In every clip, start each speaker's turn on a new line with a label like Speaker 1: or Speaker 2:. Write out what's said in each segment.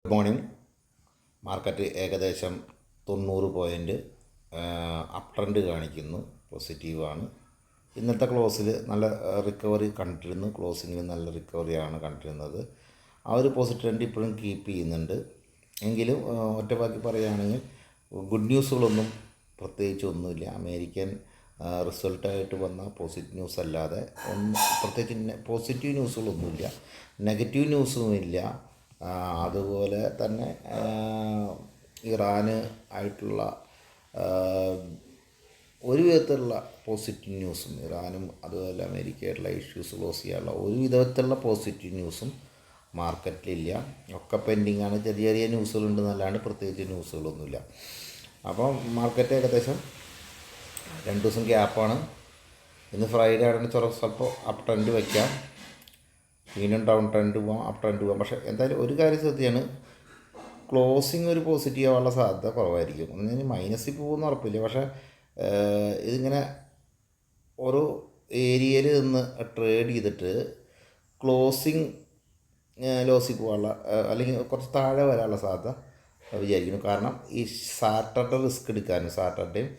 Speaker 1: Good morning. Market ഏകദേശം 90 point up trend കാണിക്കുന്നു, പോസിറ്റീവാണ്. ഇന്നത്തെ ക്ലോസിൽ നല്ല റിക്കവറി കണ്ടിരുന്നു, ക്ലോസിങ്ങിൽ നല്ല റിക്കവറിയാണ് കണ്ടിരുന്നത്. ആ ഒരു പോസിറ്റീവ് ട്രെൻഡ് ഇപ്പോഴും കീപ്പ് ചെയ്യുന്നുണ്ട്. എങ്കിലും ഒറ്റവാക്കി പറയുകയാണെങ്കിൽ ഗുഡ് ന്യൂസുകളൊന്നും പ്രത്യേകിച്ച് ഒന്നുമില്ല. അമേരിക്കൻ റിസൾട്ടായിട്ട് വന്ന പോസിറ്റീവ് ന്യൂസ് അല്ലാതെ പ്രത്യേകിച്ച് പോസിറ്റീവ് ന്യൂസുകളൊന്നുമില്ല, നെഗറ്റീവ് ന്യൂസുമില്ല. അതുപോലെ തന്നെ ഇറാന് ആയിട്ടുള്ള ഒരു വിധത്തിലുള്ള പോസിറ്റീവ് ന്യൂസും, ഇറാനും അതുപോലെ അമേരിക്കയായിട്ടുള്ള ഇഷ്യൂസ് ക്ലോസ് ചെയ്യാനുള്ള ഒരു വിധത്തിലുള്ള പോസിറ്റീവ് ന്യൂസും മാർക്കറ്റിലില്ല. ഒക്കെ പെൻഡിങ് ആണ്. ചെറിയ ചെറിയ ന്യൂസുകളുണ്ടെന്നല്ലാണ്ട് പ്രത്യേകിച്ച് ന്യൂസുകളൊന്നുമില്ല. അപ്പോൾ മാർക്കറ്റ് ഏകദേശം 2 ദിവസം ഗ്യാപ്പാണ്. ഇന്ന് ഫ്രൈഡേ ആണെങ്കിൽ സ്വല്പം അപ്പ് ട്രെൻഡ് വയ്ക്കാം, വീണ്ടും ഡൗൺ ട്രെൻഡ് പോകാം, അപ്പ് ട്രെൻഡ് പോകാം. പക്ഷേ എന്തായാലും ഒരു കാര്യം ശ്രദ്ധിയാണ്, ക്ലോസിങ് ഒരു പോസിറ്റീവ് ആവാനുള്ള സാധ്യത കുറവായിരിക്കും. ഒന്നിന് മൈനസിൽ പോകുമെന്ന് ഉറപ്പില്ല. പക്ഷേ ഇതിങ്ങനെ ഓരോ ഏരിയയിൽ നിന്ന് ട്രേഡ് ചെയ്തിട്ട് ക്ലോസിങ് ലോസിൽ പോകാനുള്ള അല്ലെങ്കിൽ കുറച്ച് താഴെ വരാനുള്ള സാധ്യത വിചാരിക്കുന്നു. കാരണം ഈ സാറ്റർഡേ റിസ്ക് എടുക്കാൻ, സാറ്റർഡേയും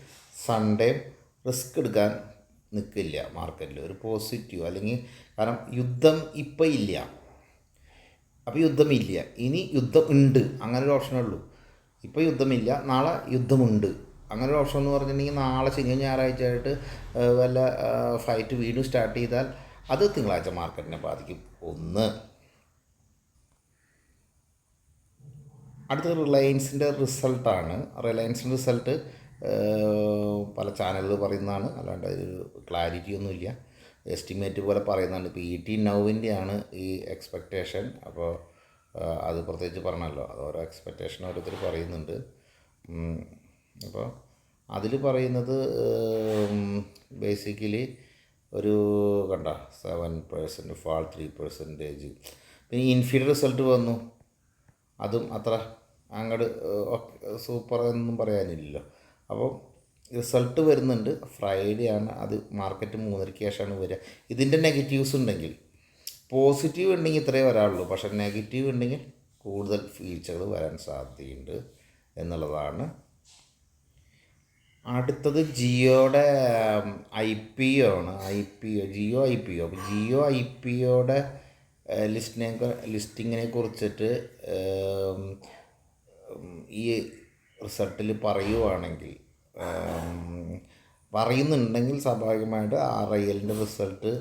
Speaker 1: സൺഡേയും റിസ്ക് എടുക്കാൻ നിൽക്കില്ല മാർക്കറ്റിൽ. ഒരു പോസിറ്റീവ് അല്ലെങ്കിൽ കാരണം യുദ്ധം ഇപ്പം ഇല്ല, അപ്പോൾ യുദ്ധമില്ല. ഇനി യുദ്ധം ഉണ്ട്, അങ്ങനെ ഒരു ഓപ്ഷനേ ഉള്ളൂ. ഇപ്പോൾ യുദ്ധമില്ല, നാളെ യുദ്ധമുണ്ട്, അങ്ങനെ ഒരു ഓപ്ഷൻ എന്ന് പറഞ്ഞിട്ടുണ്ടെങ്കിൽ നാളെ ശനിയോ ഞായറാഴ്ച ആയിട്ട് വല്ല ഫൈറ്റ് വീണ്ടും സ്റ്റാർട്ട് ചെയ്താൽ അത് തിങ്കളാഴ്ച മാർക്കറ്റിനെ ബാധിക്കും. ഒന്ന്. അടുത്തത് റിലയൻസിൻ്റെ റിസൾട്ടാണ്. റിലയൻസിൻ്റെ റിസൾട്ട് പല ചാനലുകൾ പറയുന്നതാണ്, അല്ലാണ്ട് ഒരു ക്ലാരിറ്റി ഒന്നുമില്ല. എസ്റ്റിമേറ്റ് പോലെ പറയുന്നതാണ്. ഇപ്പോൾ ET Nowവിൻ്റെയാണ് ഈ എക്സ്പെക്റ്റേഷൻ. അപ്പോൾ അത് പ്രത്യേകിച്ച് പറഞ്ഞല്ലോ, അത് ഓരോ എക്സ്പെക്റ്റേഷൻ ഓരോരുത്തർ പറയുന്നുണ്ട്. അപ്പോൾ അതിൽ പറയുന്നത് ബേസിക്കലി ഒരു 7% ഫാൾ, 3%. പിന്നെ ഇൻഫീരിയർ റിസൾട്ട് വന്നു, അതും അത്ര അങ്ങോട്ട് സൂപ്പർ എന്നൊന്നും പറയാനില്ലല്ലോ. അപ്പോൾ റിസൾട്ട് വരുന്നുണ്ട്, ഫ്രൈഡേ ആണ്. അത് മാർക്കറ്റ് 3:30 ശേഷമാണ് വരിക. ഇതിൻ്റെ നെഗറ്റീവ്സ് ഉണ്ടെങ്കിൽ, പോസിറ്റീവ് ഉണ്ടെങ്കിൽ ഇത്രയേ വരാറുള്ളൂ, പക്ഷേ നെഗറ്റീവ് ഉണ്ടെങ്കിൽ കൂടുതൽ വീഴ്ചകൾ വരാൻ സാധ്യതയുണ്ട് എന്നുള്ളതാണ്. അടുത്തത് ജിയോയുടെ IPO ആണ്. ജിയോ IPO. അപ്പോൾ ജിയോ IPOയുടെ ലിസ്റ്റിങ്ങിനെ കുറിച്ചിട്ട് ഈ റിസൾട്ടിൽ പറയുന്നുണ്ടെങ്കിൽ സ്വാഭാവികമായിട്ട് RILൻ്റെ റിസൾട്ട്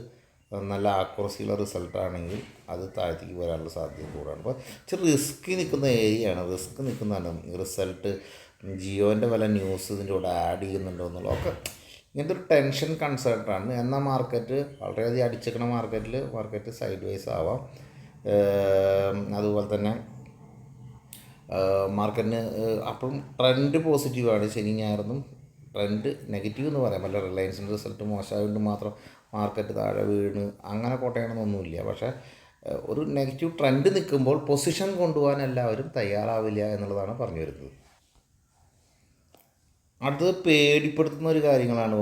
Speaker 1: നല്ല ആക്യുറസിയുള്ള റിസൾട്ടാണെങ്കിൽ അത് താഴത്തേക്ക് വരാനുള്ള സാധ്യത കൂടുതലാണ്. അപ്പോൾ ഇച്ചിരി റിസ്ക് നിൽക്കുന്ന ഏരിയയാണ്, റിസ്ക് നിൽക്കുന്നതാണ് റിസൾട്ട്. ജിയോൻ്റെ വല്ല ന്യൂസ് ഇതിൻ്റെ കൂടെ ആഡ് ചെയ്യുന്നുണ്ടോ എന്നുള്ളതൊക്കെ ഇങ്ങനത്തെ ഒരു ടെൻഷൻ കൺസേർട്ടാണ്. എന്നാൽ മാർക്കറ്റ് വളരെയധികം അടിച്ചേക്കണ മാർക്കറ്റ് സൈഡ് വൈസ് ആവാം. അതുപോലെ തന്നെ മാർക്കറ്റിന് അപ്പം ട്രെൻഡ് പോസിറ്റീവാണ്. ശനി ഞായറൊന്നും ട്രെൻഡ് നെഗറ്റീവ് എന്ന് പറയാൻ പറ്റില്ല. റിലയൻസിൻ്റെ റിസൾട്ട് മോശമായതുകൊണ്ട് മാത്രം മാർക്കറ്റ് താഴെ വീണ് അങ്ങനെ കോട്ടയണമെന്നൊന്നുമില്ല. പക്ഷേ ഒരു നെഗറ്റീവ് ട്രെൻഡ് നിൽക്കുമ്പോൾ പൊസിഷൻ കൊണ്ടുപോകാൻ എല്ലാവരും തയ്യാറാവില്ല എന്നുള്ളതാണ് പറഞ്ഞു വരുന്നത്. അടുത്തത് പേടിപ്പെടുത്തുന്ന ഒരു കാര്യങ്ങളാണ്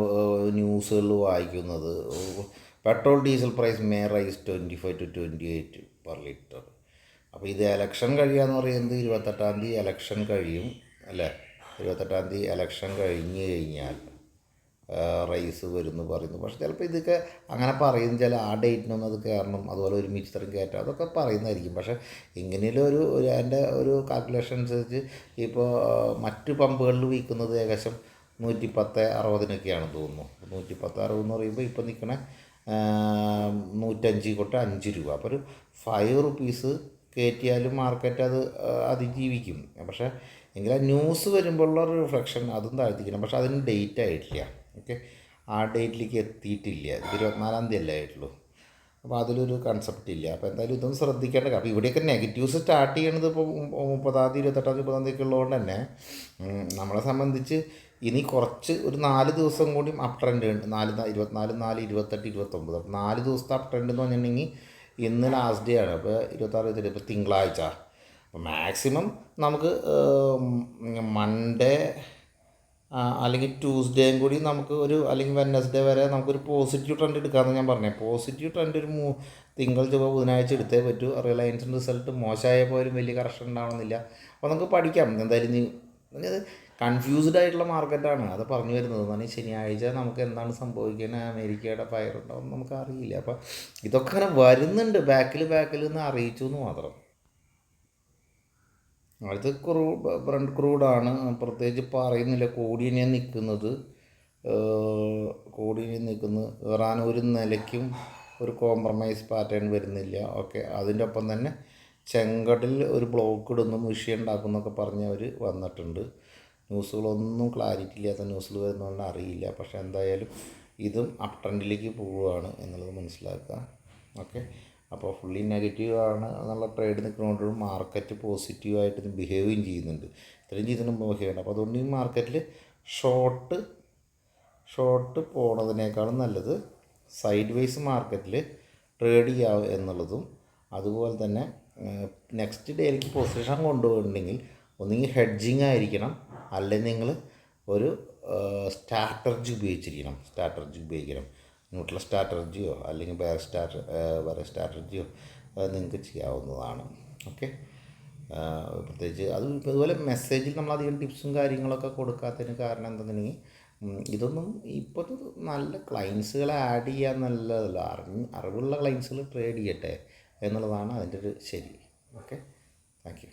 Speaker 1: ന്യൂസുകളിൽ വായിക്കുന്നത്. Petrol diesel price may rise 25 to 28 per liter. അപ്പോൾ ഇത് എലക്ഷൻ കഴിയുകയെന്ന് പറയുന്നത് 28-ാം തീയതി എലക്ഷൻ കഴിയും അല്ലേ. 28-ാം തീയതി എലക്ഷൻ കഴിഞ്ഞ് കഴിഞ്ഞാൽ റൈസ് വരുമെന്ന് പറയുന്നു. പക്ഷേ ചിലപ്പോൾ ഇതൊക്കെ അങ്ങനെ പറയും, ചില ആ ഡേറ്റിനൊന്നും അത് കയറണം, അതുപോലെ ഒരുമിച്ച് ഇത്രയും കയറ്റാം, അതൊക്കെ പറയുന്നതായിരിക്കും. പക്ഷേ ഇങ്ങനെയുള്ള അതിൻ്റെ ഒരു കാൽക്കുലേഷൻ അനുസരിച്ച് ഇപ്പോൾ മറ്റ് പമ്പുകളിൽ വിൽക്കുന്നത് ഏകദേശം 110-160 തോന്നുന്നു. 110-160 എന്ന് പറയുമ്പോൾ ഇപ്പോൾ നിൽക്കണ 105 രൂപ. അപ്പോൾ ഒരു 5 rupees കയറ്റിയാലും മാർക്കറ്റ് അത് അതിജീവിക്കും. പക്ഷേ എങ്കിൽ ആ ന്യൂസ് വരുമ്പോഴുള്ള ഒരു റിഫ്ലക്ഷൻ അതും താഴ്ത്തിക്കണം. പക്ഷേ അതിന് ഡേറ്റ് ആയിട്ടില്ല. ഓക്കെ, ആ ഡേറ്റിലേക്ക് എത്തിയിട്ടില്ല. ഇത് 24-ാം തീയതി അല്ലേ ആയിട്ടുള്ളൂ. അപ്പോൾ അതിലൊരു കൺസെപ്റ്റ് ഇല്ല. അപ്പോൾ എന്തായാലും ഇതൊന്നും ശ്രദ്ധിക്കേണ്ട. അപ്പോൾ ഇവിടെയൊക്കെ നെഗറ്റീവ്സ് സ്റ്റാർട്ട് ചെയ്യണത് ഇപ്പോൾ 30-ാം തീയതി 28-ാം തീയതി 30-ാം തീയതി ഉള്ളതുകൊണ്ട് തന്നെ നമ്മളെ സംബന്ധിച്ച് ഇനി കുറച്ച് ഒരു 4 ദിവസം കൂടി അപ്പ് ട്രെൻഡ് ഉണ്ട്. 24, 4, 28, 29. അപ്പോൾ 4 ദിവസത്തെ അപ്പ് ട്രെൻഡ് എന്ന് പറഞ്ഞിട്ടുണ്ടെങ്കിൽ ഇന്ന് ലാസ്റ്റ് ഡേ ആണ്. അപ്പോൾ 26, 27 ഇപ്പോൾ തിങ്കളാഴ്ച. അപ്പോൾ മാക്സിമം നമുക്ക് മൺഡേ അല്ലെങ്കിൽ ട്യൂസ്ഡേയും കൂടി നമുക്ക് അല്ലെങ്കിൽ വെനസ്ഡേ വരെ നമുക്കൊരു പോസിറ്റീവ് ട്രെൻഡ് എടുക്കാമെന്ന് ഞാൻ പറഞ്ഞത്. പോസിറ്റീവ് ട്രെൻഡ് ഒരു തിങ്കൾ ചൊവ്വ ബുധനാഴ്ച എടുത്തേ പറ്റൂ. റിലയൻസിൻ്റെ റിസൾട്ട് മോശമായ പോലും വലിയ കറക്ഷൻ ഉണ്ടാവണമെന്നില്ല. അപ്പോൾ നമുക്ക് പഠിക്കാം. എന്തായാലും അത് കൺഫ്യൂസ്ഡ് ആയിട്ടുള്ള മാർക്കറ്റാണ്, അത് പറഞ്ഞു വരുന്നത്. എന്നാൽ ശനിയാഴ്ച നമുക്ക് എന്താണ് സംഭവിക്കുന്നത്, അമേരിക്കയുടെ ഫയർ ഉണ്ടാവും നമുക്ക് അറിയില്ല. അപ്പോൾ ഇതൊക്കെ അങ്ങനെ വരുന്നുണ്ട്, ബാക്കിൽ നിന്ന് അറിയിച്ചു എന്ന് മാത്രം. അത് ബ്രണ്ട് ക്രൂഡാണ്, പ്രത്യേകിച്ച് പറയുന്നില്ല. കോടിയനെ നിൽക്കുന്നത് ഇറാൻ ഒരു നിലയ്ക്കും ഒരു കോംപ്രമൈസ് പാറ്റേൺ വരുന്നില്ല. ഓക്കെ, അതിൻ്റെ ഒപ്പം തന്നെ ചെങ്കടലിൽ ഒരു ബ്ലോക്ക് ഇടുന്നു, വിഷയം ഉണ്ടാക്കുന്നൊക്കെ പറഞ്ഞ് അവർ വന്നിട്ടുണ്ട്. ന്യൂസുകളൊന്നും ക്ലാരിറ്റി ഇല്ലാത്ത ന്യൂസുകൾ വരുന്നതുകൊണ്ട് അറിയില്ല. പക്ഷേ എന്തായാലും ഇതും അപ് ട്രെൻഡിലേക്ക് പോവുകയാണ് എന്നുള്ളത് മനസ്സിലാക്കുക. ഓക്കെ, അപ്പോൾ ഫുള്ളി നെഗറ്റീവാണ് എന്നുള്ള ട്രേഡ് നിൽക്കുന്നതുകൊണ്ടും മാർക്കറ്റ് പോസിറ്റീവായിട്ട് ബിഹേവും ചെയ്യുന്നുണ്ട്. ഇത്രയും ചെയ്തിട്ട് ബിഹേവ് ചെയ്യുന്നുണ്ട്. അപ്പോൾ അതുകൊണ്ട് ഈ മാർക്കറ്റിൽ ഷോർട്ട് പോണതിനേക്കാളും നല്ലത് സൈഡ് വൈസ് മാർക്കറ്റിൽ ട്രേഡ് ചെയ്യുക എന്നുള്ളതും, അതുപോലെ തന്നെ നെക്സ്റ്റ് ഡേയിലേക്ക് പൊസിഷൻ കൊണ്ടുപോയിട്ടുണ്ടെങ്കിൽ ഒന്നുകിൽ ഹെഡ്ജിങ് ആയിരിക്കണം, അല്ലെങ്കിൽ നിങ്ങൾ ഒരു സ്ട്രാറ്റജി ഉപയോഗിക്കണം. ന്യൂട്രൽ സ്ട്രാറ്റജിയോ അല്ലെങ്കിൽ വേറെ സ്ട്രാറ്റജിയോ നിങ്ങൾക്ക് ചെയ്യാവുന്നതാണ്. ഓക്കെ, പ്രത്യേകിച്ച് അതുപോലെ മെസ്സേജിൽ നമ്മളധികം ടിപ്സും കാര്യങ്ങളൊക്കെ കൊടുക്കാത്തതിന് കാരണം എന്താണെന്നുണ്ടെങ്കിൽ ഇതൊന്നും ഇപ്പോൾ നല്ല ക്ലയൻസുകളെ ആഡ് ചെയ്യാൻ നല്ലതല്ല. അറിവുള്ള ക്ലയൻസുകൾ ട്രേഡ് ചെയ്യട്ടെ എന്നുള്ളതാണ് അതിൻ്റെ ഒരു ശരി. Okay, thank you.